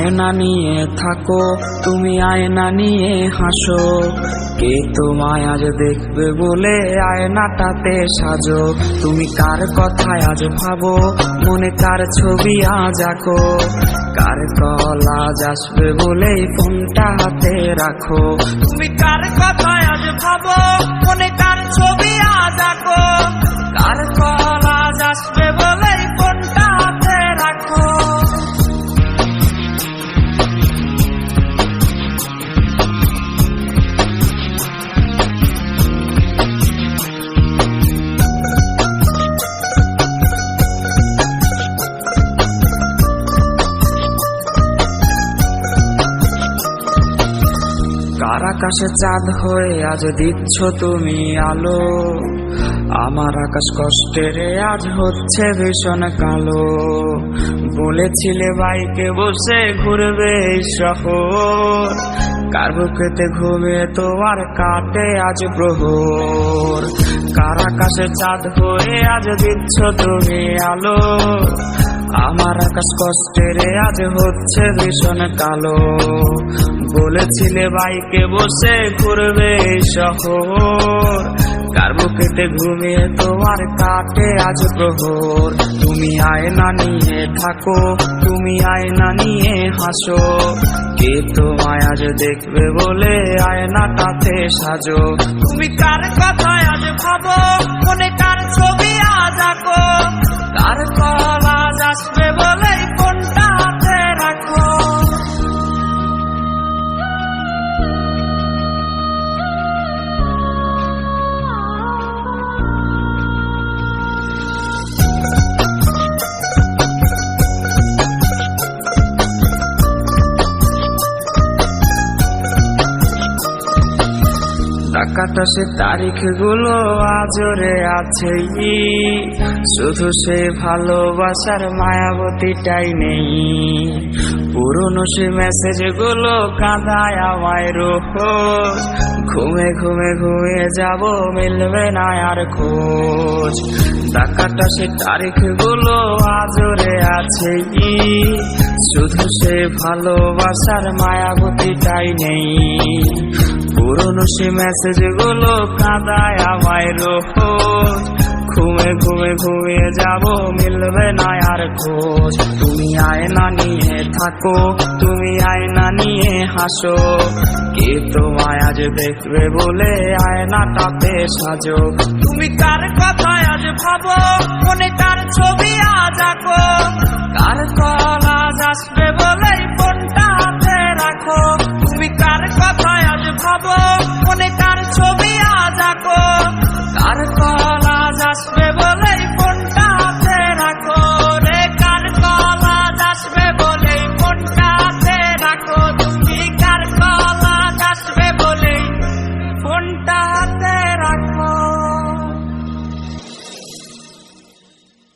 আয়না নিয়ে থাকো, তুমি আয়না নিয়ে হাসো। কে তোমায় আজ দেখবে বলে আয়নাটাতে সাজো। তুমি কার কথায় আজ ভাবো, মনে কার ছবি আজ আঁকো। কার কল আজ আসবে বলে ফোনটা হাতে রাখো। তুমি কার কথায় আজ ভাবো, মনে কার ছবি আজ আঁকো। কার কল আজ আসবে বলে ফোনটা হাতে রাখো। কার আকাশে চাঁদ হয়ে আজ দিচ্ছ তুমি আলো। আমার আকাশ কষ্টের আজ হচ্ছে ভীষণ কালো। বলেছিলে বাইকে বসে ঘুরবে এই শহর, কার বুকেতে ঘুমে তোমার কাটে আজ প্রহর। কার আকাশে চাঁদ হয়ে আজ দিচ্ছ তুমি আলো। আমার আকাশ কষ্টের আজ হচ্ছে ভীষণ কালো। বলেছিলে বাইকে বসে ঘুরবে শহর, কার বুকেতে ঘুমিয়ে তোমার কাটে আজ প্রহর। তুমি আয়না নিয়ে থাকো, তুমি আয়না নিয়ে হাসো। কে তোমায় আজ দেখবে বলে আয়নাটাতে সাজো। তুমি কার কথায় আজ ভাবো, মনে কার ছবি আজ আঁকো। কার কল আজ আসবে বলে ফোনটা হাতে রাখো। ডাকাটা সে তারিখ গুলো আজরে আছে, শুধু সে ভালোবাসার মায়াবতীটাই নেই। পুরনো সে মেসেজ গুলো কাঁদায় আমায় রোজ। ঘুমে ঘুমে ঘুমিয়ে যাব, মিলবে না আর খোঁজ। ডাকাটা সে তারিখ গুলো আজরে আছে, শুধু সে ভালোবাসার মায়াবতীটাই নেই। পুরনো সে মেসেজ গুলো কাঁদায় আমায় রোজ। ঘুমে ঘুমে ঘুমিয়ে যাব, মিলবে না আর খোঁজ। তুমি আয়না নিয়ে থাকো, তুমি আয়না নিয়ে হাসো। কে তোমায় আজ দেখবে বলে আয়নাটাতে সাজো। তুমি কার কথায় আজ ভাবো, মনে কার ছবি আজ আঁকো। কার কল আজ আসবে বলে ফোনটা হাতে রাখো।